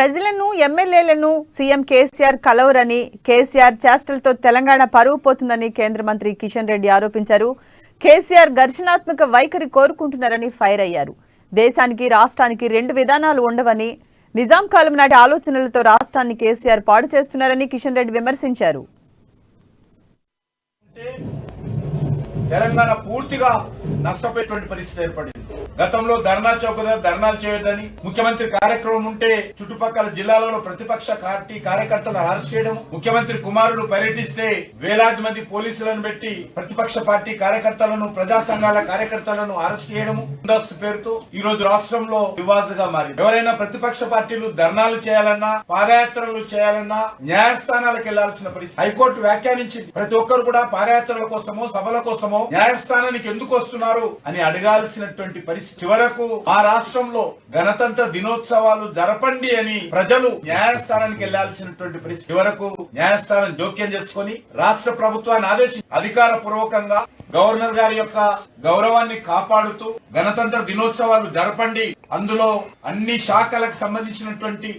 ప్రజలను ఎమ్మెల్యేలను సీఎం కేసీఆర్ కలవరని, కేసీఆర్ చేష్టలతో తెలంగాణ పరువు పోతుందని కేంద్ర మంత్రి కిషన్ రెడ్డి ఆరోపించారు. కేసీఆర్ ఘర్షణాత్మక వైఖరి కోరుకుంటున్నారని ఫైర్ అయ్యారు. దేశానికి రాష్ట్రానికి రెండు విధానాలు ఉండవని, నిజాం కాలం నాటి ఆలోచనలతో రాష్ట్రాన్ని కేసీఆర్ పాడు చేస్తున్నారని కిషన్ రెడ్డి విమర్శించారు. తెలంగాణ పూర్తిగా నష్టపోయేటువంటి పరిస్థితి ఏర్పడింది. గతంలో ధర్నా చౌక ధర్నాలు చేయొద్దని ముఖ్యమంత్రి కార్యక్రమం ఉంటే చుట్టుపక్కల జిల్లాలలో ప్రతిపక్ష పార్టీ కార్యకర్తలను అరెస్ట్ చేయడం, ముఖ్యమంత్రి కుమారుడు పర్యటిస్తే వేలాది మంది పోలీసులను పెట్టి ప్రతిపక్ష పార్టీ కార్యకర్తలను, ప్రజా సంఘాల కార్యకర్తలను అరెస్ట్ చేయడము ముందస్తు పేరుతో ఈ రోజు రాష్ట్రంలో వివాదుగా మారింది. ఎవరైనా ప్రతిపక్ష పార్టీలు ధర్నాలు చేయాలన్నా, పాదయాత్రలు చేయాలన్నా న్యాయస్థానాలకు వెళ్లాల్సిన పరిస్థితి హైకోర్టు వ్యాఖ్యానించింది. ప్రతి ఒక్కరు కూడా పాదయాత్రల కోసమో, సభల కోసమో న్యాయస్థానానికి ఎందుకు వస్తున్నారు అని అడగాల్సినటువంటి పరిస్థితి. చివరకు ఆ రాష్ట్రంలో గణతంత్ర దినోత్సవాలు జరపండి అని ప్రజలు న్యాయస్థానానికి వెళ్లాల్సినటువంటి పరిస్థితి. చివరకు న్యాయస్థానం జోక్యం చేసుకుని రాష్ట్ర ప్రభుత్వాన్ని ఆదేశించి అధికార పూర్వకంగా గవర్నర్ గారి యొక్క గౌరవాన్ని కాపాడుతూ గణతంత్ర దినోత్సవాలు జరపండి, అందులో అన్ని శాఖలకు సంబంధించినటువంటి